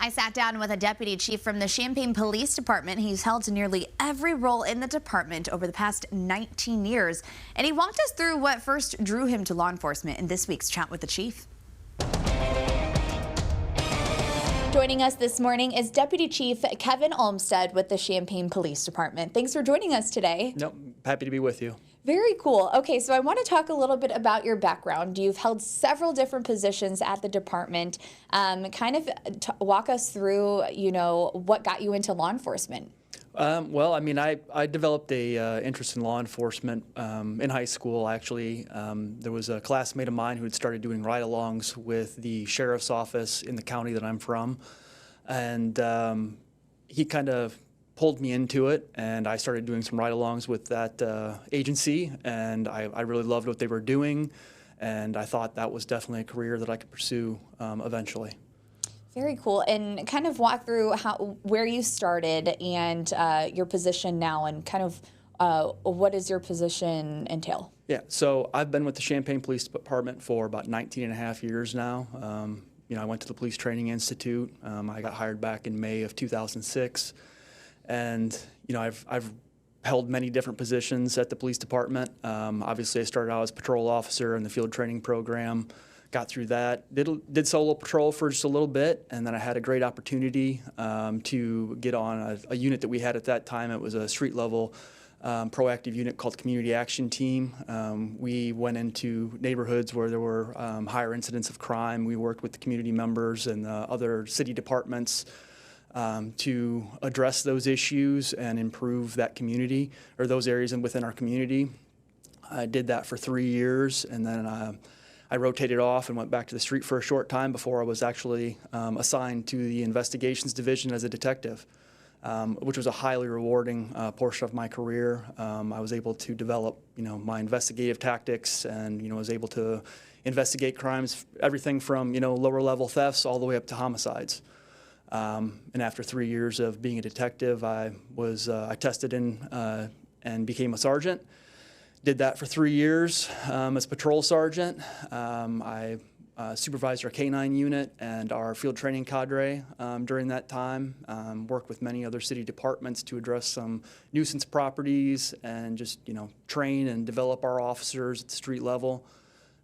I sat down with a deputy chief from the Champaign Police Department. He's held nearly every role in the department over the past 19 years. And he walked us through what first drew him to law enforcement in this week's Chat with the Chief. Joining us this morning is Deputy Chief Kevin Olmsted with the Champaign Police Department. Thanks for joining us today. Nope, happy to be with you. Very cool. Okay, so I want to talk a little bit about your background. You've held several different positions at the department. Walk us through, what got you into law enforcement. Well, I mean, I developed a interest in law enforcement in high school, actually. There was a classmate of mine who had started doing ride-alongs with the sheriff's office in the county that I'm from. And he kind of pulled me into it, and I started doing some ride-alongs with that agency, and I really loved what they were doing, and I thought that was definitely a career that I could pursue eventually. Very cool. And kind of walk through where you started and your position now, and kind of what does your position entail? Yeah, so I've been with the Champaign Police Department for about 19 and a half years now. I went to the Police Training Institute. I got hired back in May of 2006. And, I've held many different positions at the police department. Obviously, I started out as patrol officer in the field training program, got through that, did solo patrol for just a little bit, and then I had a great opportunity to get on a unit that we had at that time. It was a street-level proactive unit called Community Action Team. We went into neighborhoods where there were higher incidents of crime. We worked with the community members and other city departments to address those issues and improve that community, or those areas within our community. I did that for 3 years, and then I rotated off and went back to the street for a short time before I was actually assigned to the investigations division as a detective, which was a highly rewarding portion of my career. I was able to develop, my investigative tactics, and was able to investigate crimes, everything from lower level thefts all the way up to homicides. And after 3 years of being a detective, I tested in and became a sergeant. Did that for 3 years as patrol sergeant. I supervised our K-9 unit and our field training cadre during that time. Worked with many other city departments to address some nuisance properties and just train and develop our officers at the street level.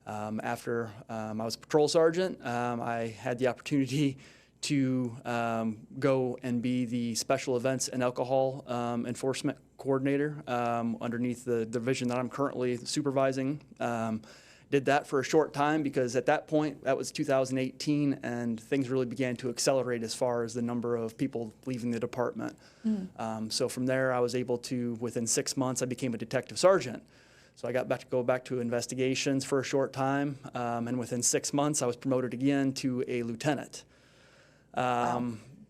After I was a patrol sergeant, I had the opportunity to go and be the special events and alcohol enforcement coordinator underneath the division that I'm currently supervising. Did that for a short time because at that point, that was 2018, and things really began to accelerate as far as the number of people leaving the department. So from there, I was able to, within 6 months, I became a detective sergeant. So I got back to go back to investigations for a short time, and within 6 months, I was promoted again to a lieutenant. Wow.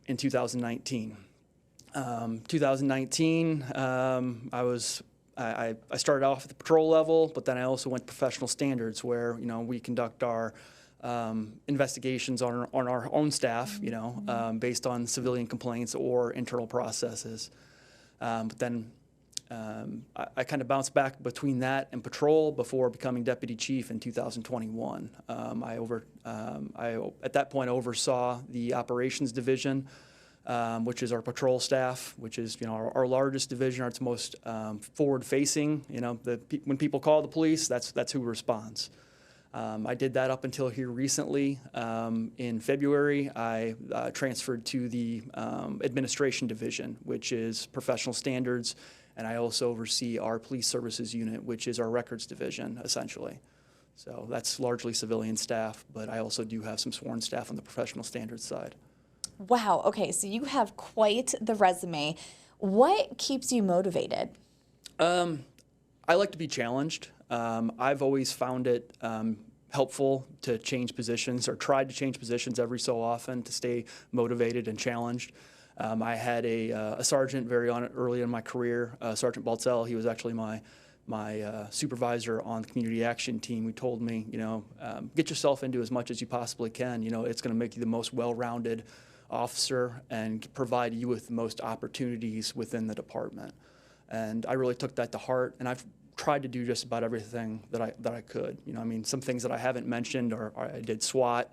In 2019. 2019, I started off at the patrol level, but then I also went to professional standards where, we conduct our investigations on our own staff, based on civilian complaints or internal processes. But then I kind of bounced back between that and patrol before becoming deputy chief in 2021. At that point, I oversaw the operations division, which is our patrol staff, which is our largest division, it's most forward-facing. When people call the police, that's who responds. I did that up until here recently. In February, I transferred to the administration division, which is professional standards. And I also oversee our police services unit, which is our records division, essentially. So that's largely civilian staff, but I also do have some sworn staff on the professional standards side. Wow, okay, so you have quite the resume. What keeps you motivated? I like to be challenged. I've always found it helpful to change positions, or tried to change positions every so often to stay motivated and challenged. I had a sergeant early in my career, Sergeant Baltzell. He was actually my supervisor on the community action team, who told me, get yourself into as much as you possibly can. It's going to make you the most well-rounded officer and provide you with the most opportunities within the department. And I really took that to heart, and I've tried to do just about everything that I could. Some things that I haven't mentioned are I did SWAT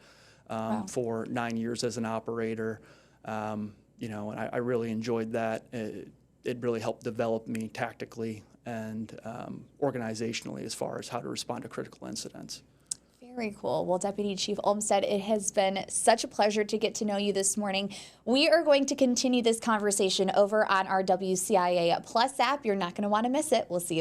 Wow. for 9 years as an operator. You know, and I really enjoyed that. It really helped develop me tactically and organizationally as far as how to respond to critical incidents. Very cool. Well, Deputy Chief Olmsted, it has been such a pleasure to get to know you this morning. We are going to continue this conversation over on our WCIA Plus app. You're not going to want to miss it. We'll see you.